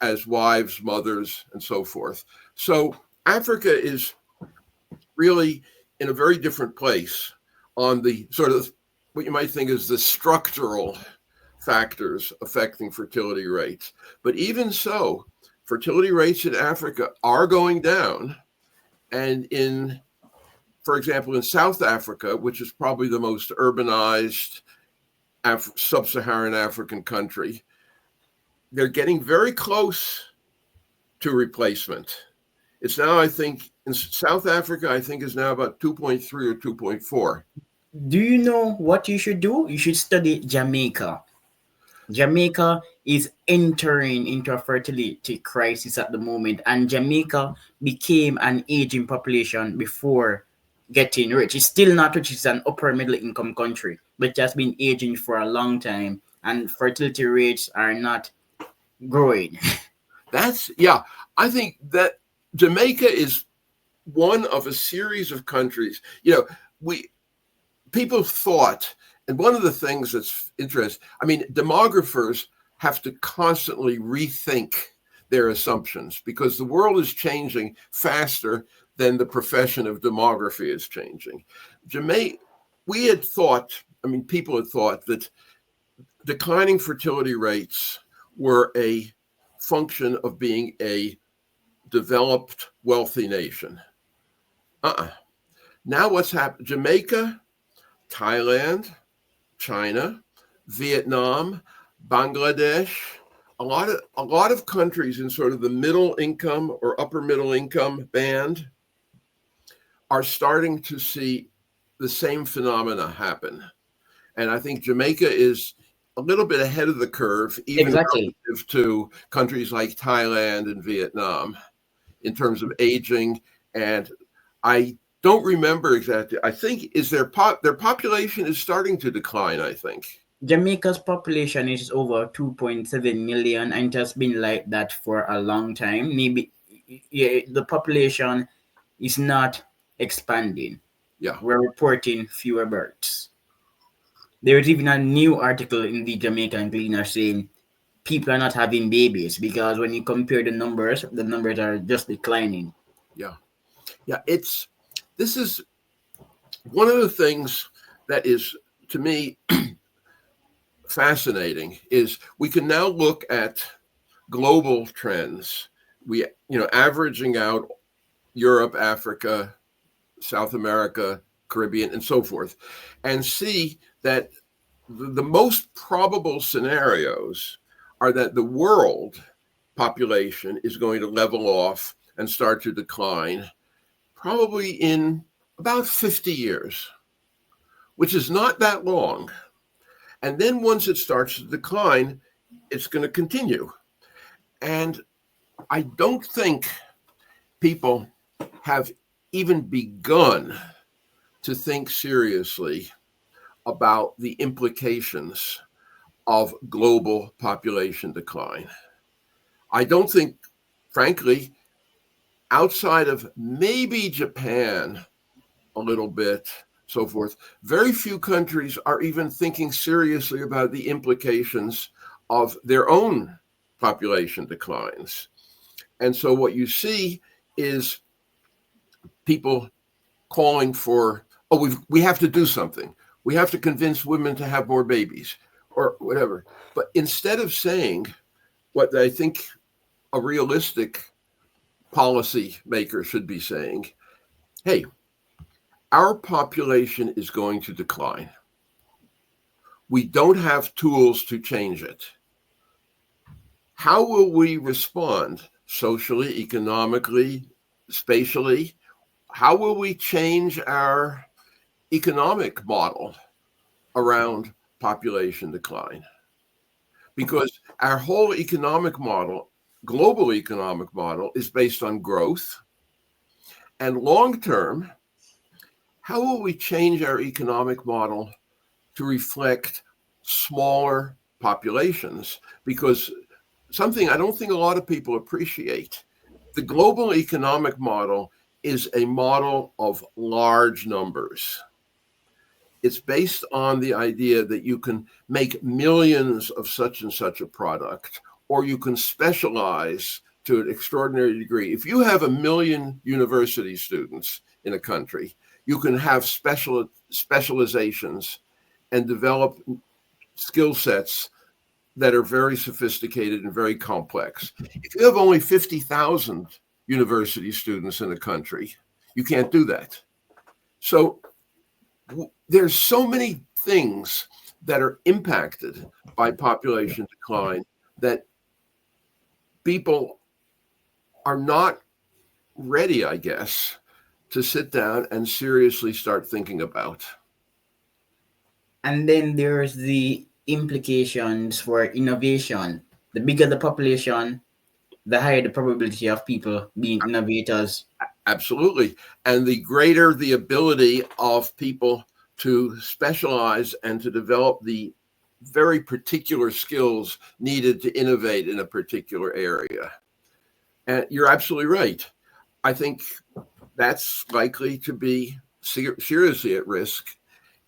as wives, mothers, and so forth. So Africa is really in a very different place on the sort of what you might think is the structural factors affecting fertility rates. But even so, fertility rates in Africa are going down. And for example, in South Africa, which is probably the most urbanized sub-Saharan African country, they're getting very close to replacement. It's now, I think, in South Africa, I think is now about 2.3 or 2.4. Do you know what you should do? You should study Jamaica. Jamaica is entering into a fertility crisis at the moment, and Jamaica became an aging population before getting rich. It's still not rich, it's an upper middle income country, but it has been aging for a long time, and fertility rates are not growing. I think that Jamaica is one of a series of countries. People thought, and one of the things that's interesting, demographers have to constantly rethink their assumptions because the world is changing faster than the profession of demography is changing. We had thought, people had thought that declining fertility rates were a function of being a developed, wealthy nation. Now what's happened? Jamaica, Thailand, China, Vietnam, Bangladesh, a lot of countries in sort of the middle income or upper middle income band are starting to see the same phenomena happen. And I think Jamaica is a little bit ahead of the curve, even Exactly. relative to countries like Thailand and Vietnam in terms of aging. And I don't remember exactly. I think their population is starting to decline, I think. Jamaica's population is over 2.7 million, and it has been like that for a long time. Maybe yeah, the population is not expanding. Yeah. We're reporting fewer births. There's even a new article in the Jamaican Gleaner saying people are not having babies because when you compare the numbers are just declining. Yeah. Yeah. This is one of the things that is, to me, fascinating is we can now look at global trends. Averaging out Europe, Africa, South America, Caribbean, and so forth, and see that the most probable scenarios are that the world population is going to level off and start to decline probably in about 50 years, which is not that long. And then once it starts to decline, it's going to continue. And I don't think people have even begun to think seriously about the implications of global population decline. I don't think, frankly, outside of maybe Japan a little bit, so forth, very few countries are even thinking seriously about the implications of their own population declines. And so what you see is people calling for, oh, we have to do something. We have to convince women to have more babies or whatever. But instead of saying what I think a realistic policy maker should be saying, hey, our population is going to decline. We don't have tools to change it. How will we respond socially, economically, spatially? How will we change our economic model around population decline? Because our whole economic model, global economic model, is based on growth. And long term, how will we change our economic model to reflect smaller populations? Because something I don't think a lot of people appreciate, the global economic model is a model of large numbers. It's based on the idea that you can make millions of such and such a product, or you can specialize to an extraordinary degree. If you have 1 million university students in a country, you can have specializations and develop skill sets that are very sophisticated and very complex. If you have only 50,000 university students in a country, you can't do that. So there's so many things that are impacted by population decline that people are not ready, I guess, to sit down and seriously start thinking about. And then there's the implications for innovation. The bigger the population, the higher the probability of people being innovators. Absolutely. And the greater the ability of people to specialize and to develop the very particular skills needed to innovate in a particular area. And you're absolutely right. I think that's likely to be seriously at risk.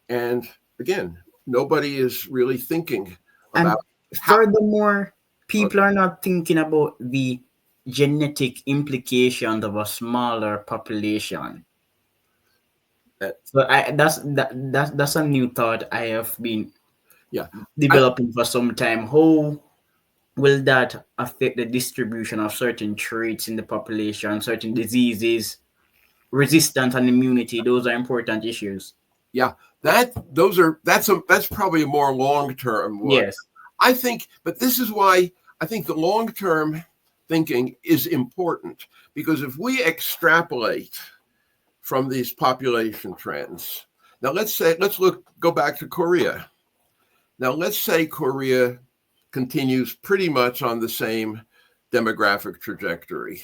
And again, nobody is really thinking And about how. furthermore, people are not thinking about the genetic implications of a smaller population. Uh, So that's a new thought I have been yeah, I, developing for some time. How will that affect the distribution of certain traits in the population, certain diseases, resistance and immunity? Those are important issues. yeah, that's probably a more long term one. Yes. I think, but this is why I think the long term thinking is important, because if we extrapolate from these population trends, now go back to Korea. Now let's say Korea continues pretty much on the same demographic trajectory.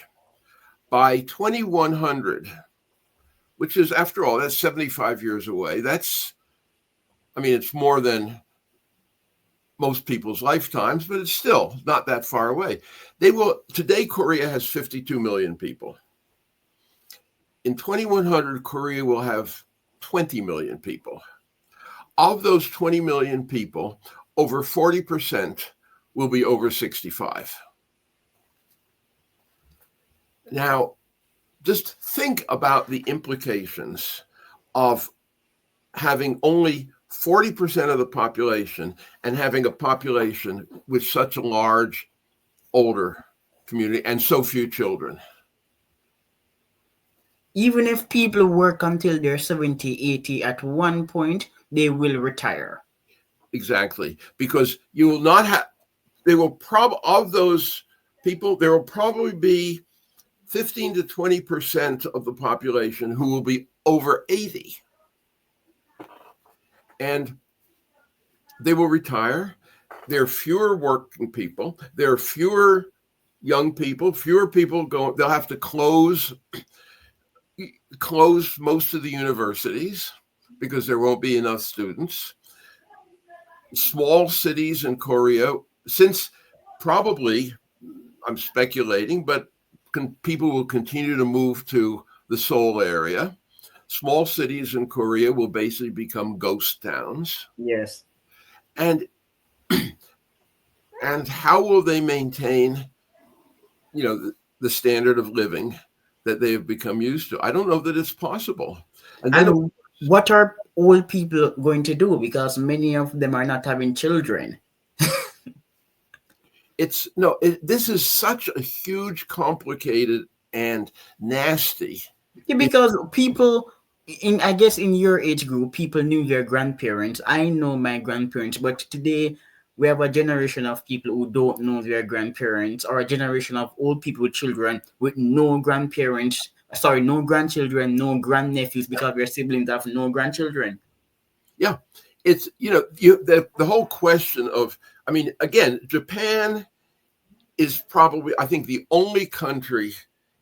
By 2100, which is, after all, that's 75 years away. It's more than most people's lifetimes, but it's still not that far away. Today, Korea has 52 million people. In 2100, Korea will have 20 million people. Of those 20 million people, over 40% will be over 65. Now, just think about the implications of having only 40% of the population and having a population with such a large older community and so few children. Even if people work until they're 70, 80, at one point, they will retire. Exactly. Because you will not have, they will of those people, there will probably be 15 to 20% of the population who will be over 80. And they will retire. There are fewer working people. There are fewer young people. Fewer people going. They'll have to close most of the universities because there won't be enough students. Small cities in Korea, since probably, I'm speculating, but people will continue to move to the Seoul area. Small cities in Korea will basically become ghost towns. Yes. And and how will they maintain, the standard of living that they have become used to? I don't know that it's possible. And then And what are old people going to do? Because many of them are not having children. it's no, this is such a huge, complicated, and nasty. Yeah, It, because people in, I guess, in your age group, people knew their grandparents. I know my grandparents, but today we have a generation of people who don't know their grandparents, or a generation of old people with children with no grandparents. Sorry, no grandchildren, no grandnephews, because their siblings have no grandchildren. yeah, it's the whole question of. I mean, again, Japan is probably, I think, the only country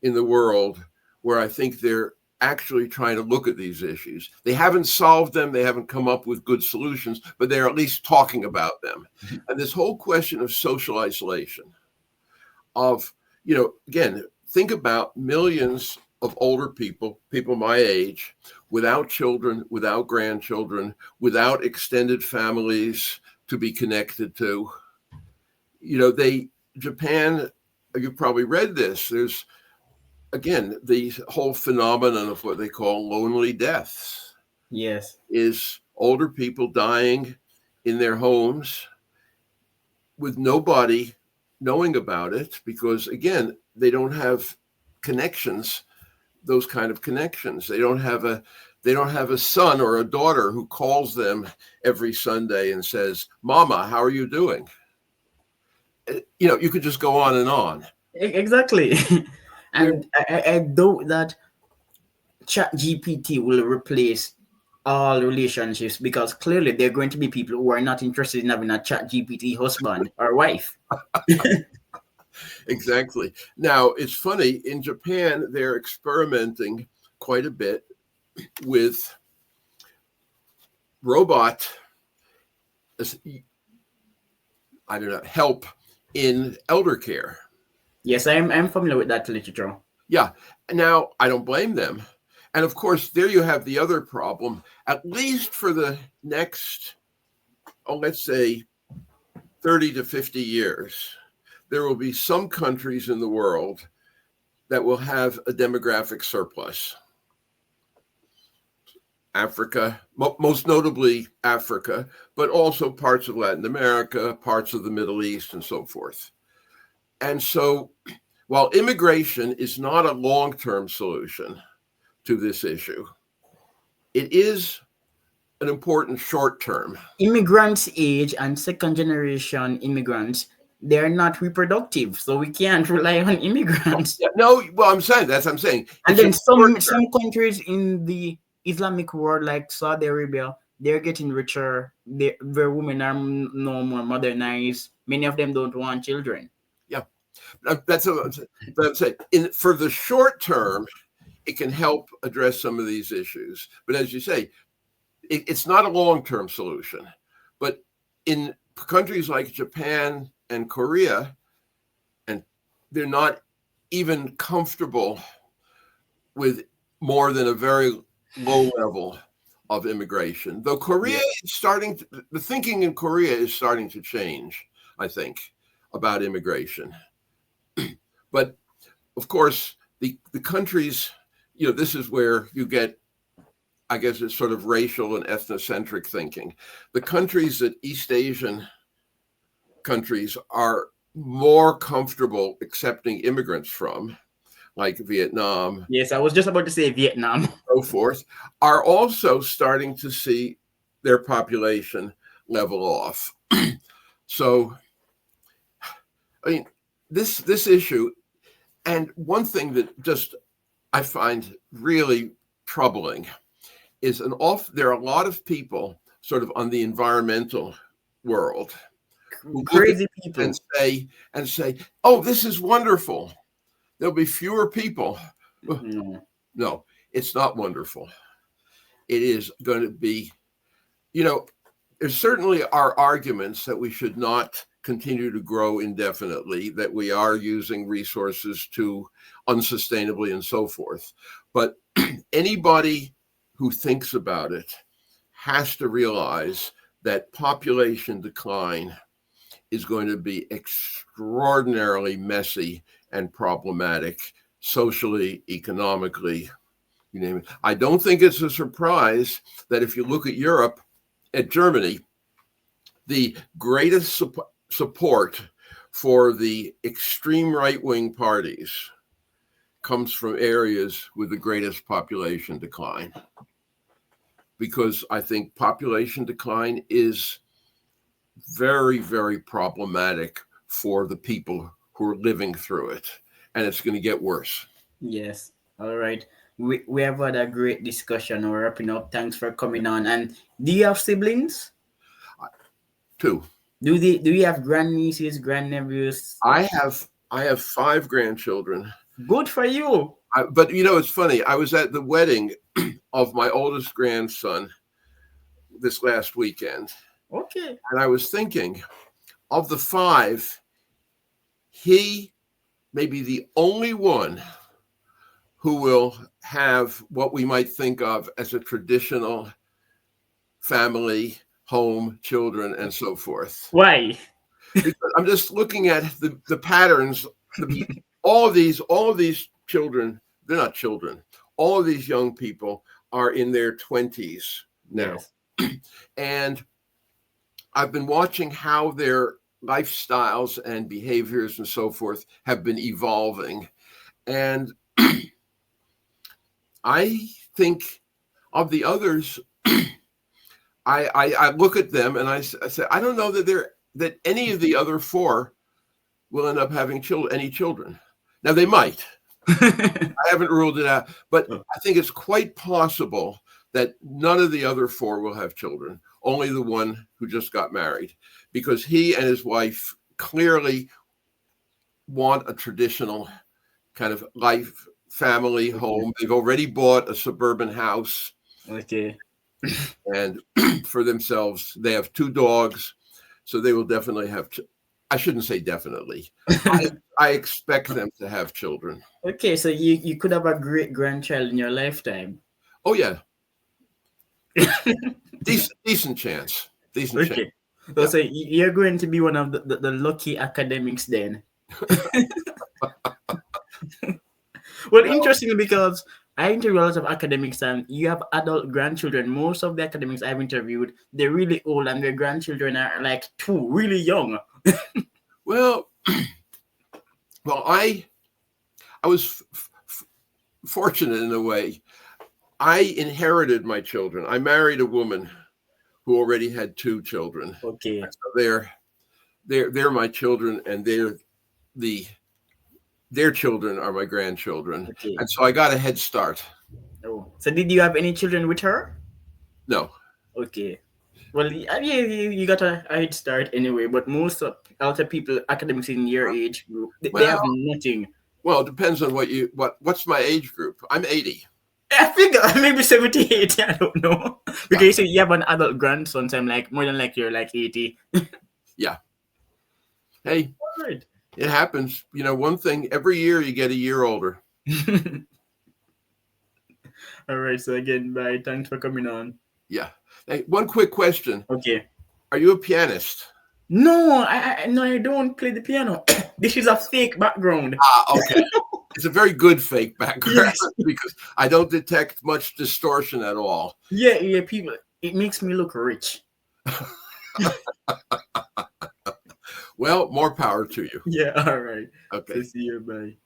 in the world where I think they're actually trying to look at these issues. They haven't solved them, they haven't come up with good solutions, but they're at least talking about them. And this whole question of social isolation, of, again, think about millions of older people my age, without children, without grandchildren, without extended families to be connected to. Japan, you've probably read this. There's, again, the whole phenomenon of what they call lonely deaths, Yes. is older people dying in their homes with nobody knowing about it because, again, they don't have connections, those kind of connections. They don't have a son or a daughter who calls them every Sunday and says, "Mama, how are you doing?" You could just go on and on. Exactly. There, And I doubt that Chat GPT will replace all relationships, because clearly there are going to be people who are not interested in having a Chat GPT husband or wife. exactly. Now, it's funny, in Japan, they're experimenting quite a bit with robot, I don't know, help in elder care. Yes, I'm familiar with that literature. Yeah. Now, I don't blame them. And of course, there you have the other problem, at least for the next, let's say, 30 to 50 years, there will be some countries in the world that will have a demographic surplus. Africa, most notably Africa, but also parts of Latin America, parts of the Middle East, and so forth. And so, while immigration is not a long term solution to this issue, it is an important short term. Immigrants age, and second generation immigrants, they're not reproductive, so we can't rely on immigrants. Yeah, no, well, I'm saying And it's a then short some countries in the Islamic world, like Saudi Arabia, they're getting richer. Their women are no more modernized. Many of them don't want children. yeah, that's what I'm saying. For the short term, it can help address some of these issues. But as you say, it's not a long term solution. But in countries like Japan and Korea, and they're not even comfortable with more than a very low level of immigration. Though Korea Yeah. is the thinking in Korea is starting to change, I think, about immigration. But of course, the countries, this is where you get, I guess, it's sort of racial and ethnocentric thinking. The countries that East Asian countries are more comfortable accepting immigrants from, like Vietnam, Yes, I was just about to say Vietnam. so forth, are also starting to see their population level off. So, I mean, this issue, and one thing that just I find really troubling is there are a lot of people sort of on the environmental world who look at Crazy and people. say, "Oh, this is wonderful. There'll be fewer people." No. No, it's not wonderful. It is going to be, you know, there certainly are arguments that we should not continue to grow indefinitely, that we are using resources too unsustainably and so forth. But anybody who thinks about it has to realize that population decline is going to be extraordinarily messy and problematic socially, economically, you name it. I don't think it's a surprise that if you look at Europe, at Germany, the greatest support for the extreme right wing parties comes from areas with the greatest population decline. Because I think population decline is very, very problematic for the people who are living through it. And it's going to get worse. Yes. All right. We have had a great discussion. We're wrapping up. Thanks for coming on. And do you have siblings? Two. Do you have grandnieces, grandnephews? I have 5 grandchildren. Good for you. But it's funny. I was at the wedding of my oldest grandson this last weekend, Okay. and I was thinking, of the 5, he may be the only one who will have what we might think of as a traditional family, home, children, and so forth. Why? Because I'm just looking at the patterns. All of these children, they're not children. All of these young people are in their 20s now. Yes. And I've been watching how their lifestyles and behaviors and so forth have been evolving. And I think of the others, I look at them and I say, I don't know that any of the other 4 will end up having any children. Now they might. I haven't ruled it out, but I think it's quite possible that none of the other 4 will have children. Only the one who just got married, because he and his wife clearly want a traditional kind of life, family, home. They've already bought a suburban house. Okay. And for themselves, they have 2 dogs, so they will definitely have. I shouldn't say definitely. I expect them to have children. Okay, so you could have a great grandchild in your lifetime. Oh yeah, decent chance. Decent chance. Okay. So you're going to be one of the lucky academics then. Well, interesting because I interview a lot of academics and you have adult grandchildren. Most of the academics I've interviewed, they're really old and their grandchildren are like 2, really young. Well, I was fortunate in a way. I inherited my children. I married a woman who already had 2 children. Okay. So they're my children, and their children are my grandchildren. Okay. And so I got a head start. Oh, so did you have any children with her? No. Okay. Well, you got a head start anyway, but most of other people, academics in your age group, they have nothing. Well, it depends on what's my age group. I'm 80. I think maybe 78. I don't know. Because you say you have an adult grandson, so I'm like, more than like you're like 80. Yeah. Hey, All right. it happens. One thing, every year you get a year older. All right. So again, bye. Thanks for coming on. Yeah. Hey, one quick question. Okay. Are you a pianist? No, I don't play the piano. This is a fake background. Okay. It's a very good fake background. Yes. Because I don't detect much distortion at all. Yeah, people. It makes me look rich. Well, more power to you. Yeah, all right. Okay. So see you, bye.